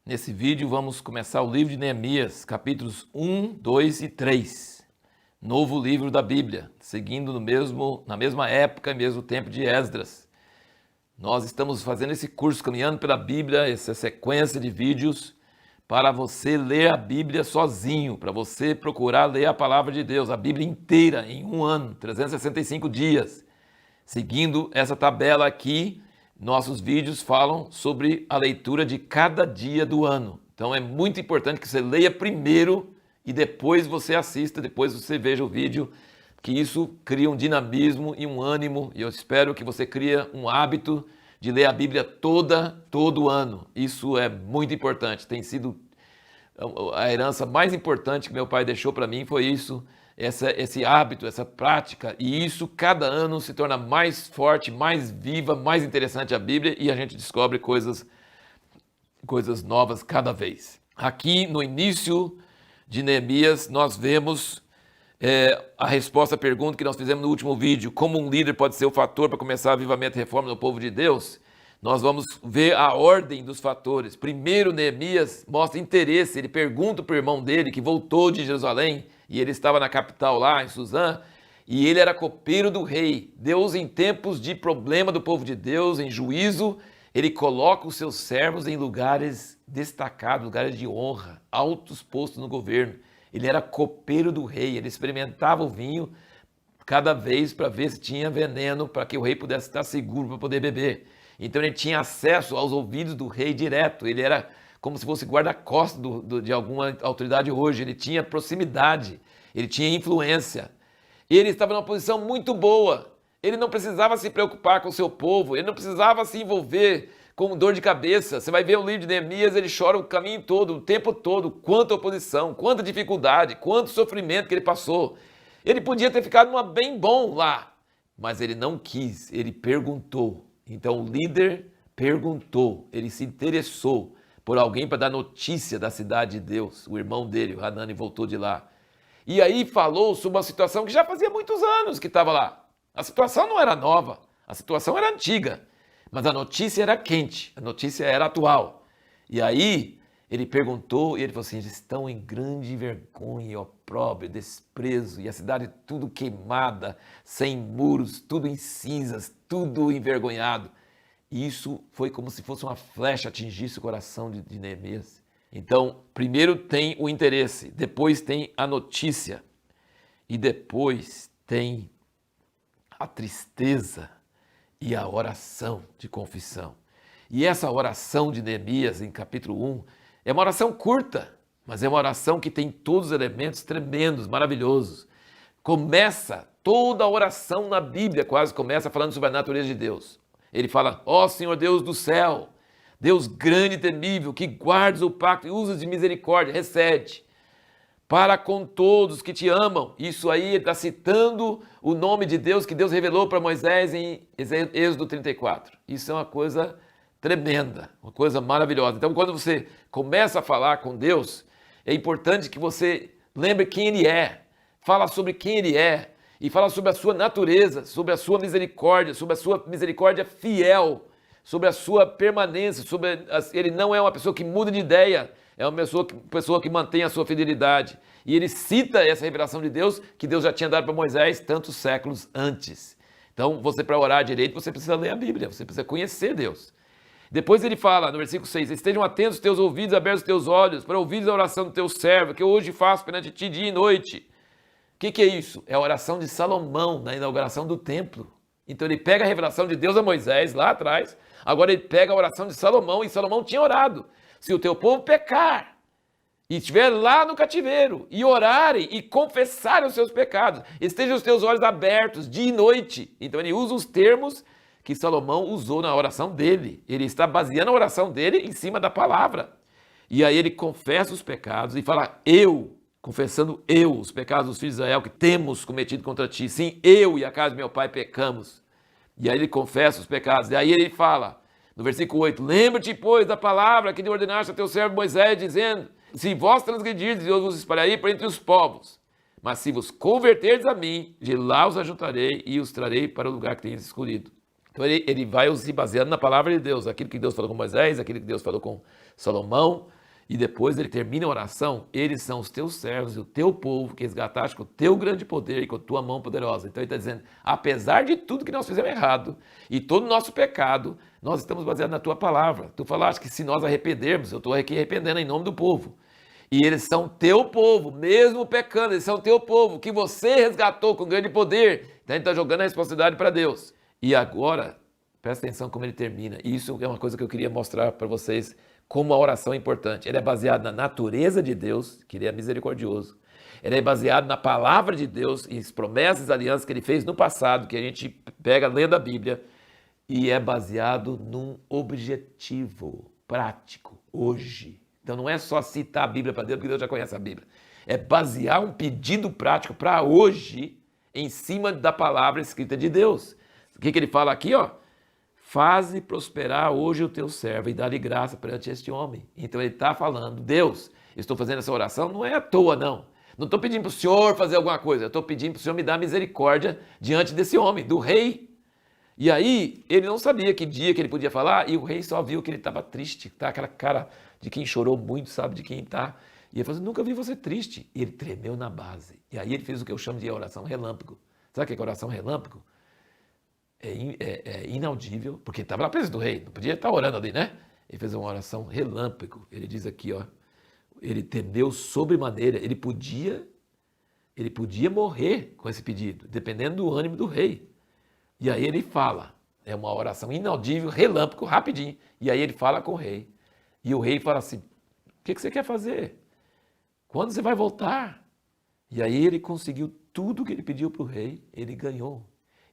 Nesse vídeo vamos começar o livro de Neemias, capítulos 1, 2 e 3. Novo livro da Bíblia, seguindo na mesma época e mesmo tempo de Esdras. Nós estamos fazendo esse curso Caminhando pela Bíblia, essa sequência de vídeos para você ler a Bíblia sozinho, para você procurar ler a palavra de Deus, a Bíblia inteira em um ano, 365 dias. Seguindo essa tabela aqui, nossos vídeos falam sobre a leitura de cada dia do ano. Então é muito importante que você leia primeiro e depois você assista, depois você veja o vídeo, que isso cria um dinamismo e um ânimo, e eu espero que você crie um hábito de ler a Bíblia todo ano. Isso é muito importante, tem sido a herança mais importante que meu pai deixou para mim, foi isso, esse hábito, essa prática, e isso cada ano se torna mais forte, mais viva, mais interessante a Bíblia, e a gente descobre coisas novas cada vez. Aqui no início de Neemias nós vemos a resposta à pergunta que nós fizemos no último vídeo, como um líder pode ser o fator para começar avivamento e reforma no povo de Deus. Nós vamos ver a ordem dos fatores. Primeiro, Neemias mostra interesse, ele pergunta para o irmão dele que voltou de Jerusalém, e ele estava na capital lá, em Suzã, e ele era copeiro do rei. Deus, em tempos de problema do povo de Deus, em juízo, ele coloca os seus servos em lugares destacados, lugares de honra, altos postos no governo. Ele era copeiro do rei, ele experimentava o vinho cada vez para ver se tinha veneno, para que o rei pudesse estar seguro para poder beber. Então ele tinha acesso aos ouvidos do rei direto, ele era como se fosse guarda-costas de alguma autoridade hoje, ele tinha proximidade, ele tinha influência. Ele estava numa posição muito boa, ele não precisava se preocupar com o seu povo, ele não precisava se envolver com dor de cabeça. Você vai ver o livro de Neemias, ele chora o caminho todo, o tempo todo, quanta oposição, quanta dificuldade, quanto sofrimento que ele passou. Ele podia ter ficado bem bom lá, mas ele não quis, ele perguntou. Então o líder perguntou, ele se interessou por alguém para dar notícia da cidade de Deus. O irmão dele, o Hanani, voltou de lá. E aí falou sobre uma situação que já fazia muitos anos que estava lá. A situação não era nova, a situação era antiga, mas a notícia era quente, a notícia era atual. E aí ele perguntou e ele falou assim, eles estão em grande vergonha, opróbrio, desprezo, e a cidade tudo queimada, sem muros, tudo em cinzas, tudo envergonhado. E isso foi como se fosse uma flecha atingisse o coração de Neemias. Então, primeiro tem o interesse, depois tem a notícia, e depois tem a tristeza e a oração de confissão. E essa oração de Neemias, em capítulo 1, é uma oração curta, mas é uma oração que tem todos os elementos tremendos, maravilhosos. Começa, toda a oração na Bíblia quase começa falando sobre a natureza de Deus. Ele fala, ó Senhor Deus do céu, Deus grande e temível, que guardas o pacto e usas de misericórdia, recede para com todos que te amam. Isso aí ele está citando o nome de Deus que Deus revelou para Moisés em Êxodo 34. Isso é uma coisa tremenda, uma coisa maravilhosa. Então quando você começa a falar com Deus, é importante que você lembre quem Ele é, fala sobre quem Ele é, e fala sobre a sua natureza, sobre a sua misericórdia fiel, sobre a sua permanência, ele não é uma pessoa que muda de ideia, é uma pessoa que mantém a sua fidelidade. E ele cita essa revelação de Deus, que Deus já tinha dado para Moisés tantos séculos antes. Então, para orar direito, você precisa ler a Bíblia, você precisa conhecer Deus. Depois ele fala, no versículo 6, estejam atentos os teus ouvidos, abertos os teus olhos, para ouvires a oração do teu servo, que eu hoje faço perante ti dia e noite. O que é isso? É a oração de Salomão, na inauguração do templo. Então ele pega a revelação de Deus a Moisés, lá atrás, agora ele pega a oração de Salomão, e Salomão tinha orado. Se o teu povo pecar, e estiver lá no cativeiro, e orarem, e confessarem os seus pecados, estejam os teus olhos abertos dia e noite. Então ele usa os termos que Salomão usou na oração dele. Ele está baseando a oração dele em cima da palavra. E aí ele confessa os pecados e fala, confessando os pecados dos filhos de Israel que temos cometido contra ti. Sim, eu e a casa de meu pai pecamos. E aí ele confessa os pecados. E aí ele fala, no versículo 8, lembra-te, pois, da palavra que te ordenaste a teu servo Moisés, dizendo, se vós transgredirdes, Deus vos espalharei por entre os povos. Mas se vos converterdes a mim, de lá os ajuntarei e os trarei para o lugar que tenhas escolhido. Então ele vai se baseando na palavra de Deus, aquilo que Deus falou com Moisés, aquilo que Deus falou com Salomão, E depois ele termina a oração, eles são os teus servos e o teu povo que resgataste com o teu grande poder e com a tua mão poderosa. Então ele está dizendo, apesar de tudo que nós fizemos errado e todo o nosso pecado, nós estamos baseados na tua palavra. Tu falaste que se nós arrependermos, eu estou aqui arrependendo em nome do povo. E eles são teu povo, mesmo pecando, eles são teu povo, que você resgatou com grande poder. Então ele está jogando a responsabilidade para Deus. E agora, presta atenção como ele termina. Isso é uma coisa que eu queria mostrar para vocês, como a oração é importante. Ele é baseado na natureza de Deus, que ele é misericordioso. Ele é baseado na palavra de Deus e as promessas e alianças que ele fez no passado, que a gente pega lendo a Bíblia, e é baseado num objetivo prático, hoje. Então não é só citar a Bíblia para Deus, porque Deus já conhece a Bíblia. É basear um pedido prático para hoje, em cima da palavra escrita de Deus. O que ele fala aqui, ó? Faze prosperar hoje o teu servo e dá-lhe graça perante este homem. Então ele está falando, Deus, eu estou fazendo essa oração, não é à toa não. Não estou pedindo para o Senhor fazer alguma coisa, eu estou pedindo para o Senhor me dar misericórdia diante desse homem, do rei. E aí ele não sabia que dia que ele podia falar e o rei só viu que ele estava triste, tá? Aquela cara de quem chorou muito, sabe, de quem está. E ele falou assim, nunca vi você triste. E ele tremeu na base. E aí ele fez o que eu chamo de oração relâmpago. Sabe o que é oração relâmpago? É inaudível, porque estava na presença do rei, não podia estar orando ali, né? Ele fez uma oração relâmpago. Ele diz aqui, ó, ele temeu sobremaneira, ele podia morrer com esse pedido, dependendo do ânimo do rei. E aí ele fala, é uma oração inaudível, relâmpago, rapidinho. E aí ele fala com o rei. E o rei fala assim, o que você quer fazer? Quando você vai voltar? E aí ele conseguiu tudo que ele pediu para o rei, ele ganhou.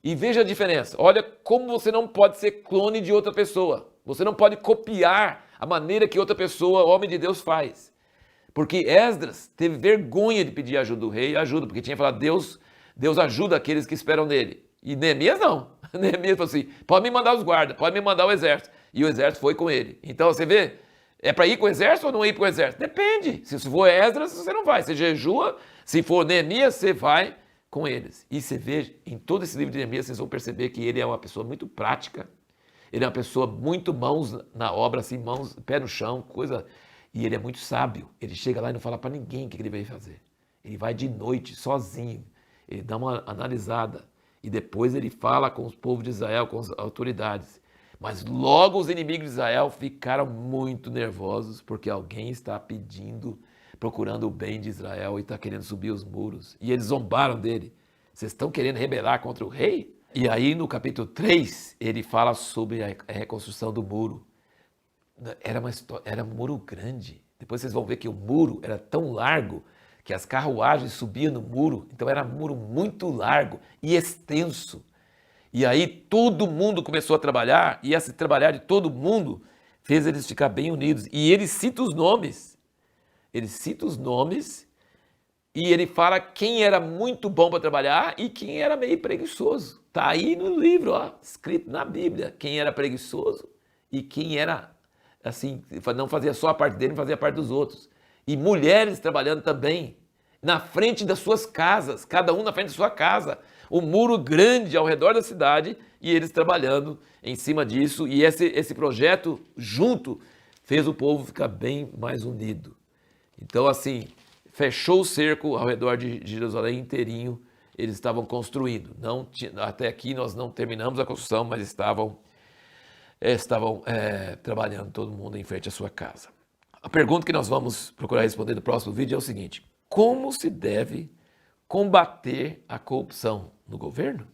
E veja a diferença, olha como você não pode ser clone de outra pessoa. Você não pode copiar a maneira que outra pessoa, homem de Deus, faz. Porque Esdras teve vergonha de pedir ajuda do rei, porque tinha falado, Deus ajuda aqueles que esperam nele. E Neemias não. Neemias falou assim, pode me mandar os guardas, pode me mandar o exército. E o exército foi com ele. Então você vê, é para ir com o exército ou não ir com o exército? Depende. Se for Esdras, você não vai. Você jejua. Se for Neemias, você vai com eles. E você vê, em todo esse livro de Neemias, vocês vão perceber que ele é uma pessoa muito prática. Ele é uma pessoa muito mãos na obra, assim, mãos, pé no chão, coisa. E ele é muito sábio. Ele chega lá e não fala para ninguém o que ele veio fazer. Ele vai de noite, sozinho. Ele dá uma analisada. E depois ele fala com os povos de Israel, com as autoridades. Mas logo os inimigos de Israel ficaram muito nervosos, porque alguém está pedindo, procurando o bem de Israel e está querendo subir os muros. E eles zombaram dele. Vocês estão querendo rebelar contra o rei? E aí no capítulo 3, ele fala sobre a reconstrução do muro. Era um muro grande. Depois vocês vão ver que o muro era tão largo que as carruagens subiam no muro. Então era um muro muito largo e extenso. E aí todo mundo começou a trabalhar, e esse trabalhar de todo mundo fez eles ficar bem unidos. E ele cita os nomes. Ele cita os nomes e ele fala quem era muito bom para trabalhar e quem era meio preguiçoso. Está aí no livro, ó, escrito na Bíblia, quem era preguiçoso e quem era, assim, não fazia só a parte dele, não fazia a parte dos outros. E mulheres trabalhando também, na frente das suas casas, cada um na frente da sua casa. O muro grande ao redor da cidade e eles trabalhando em cima disso. E esse projeto junto fez o povo ficar bem mais unido. Então, assim, fechou o cerco ao redor de Jerusalém inteirinho. Eles estavam construindo. Até aqui nós não terminamos a construção, mas estavam trabalhando todo mundo em frente à sua casa. A pergunta que nós vamos procurar responder no próximo vídeo é o seguinte: como se deve combater a corrupção no governo?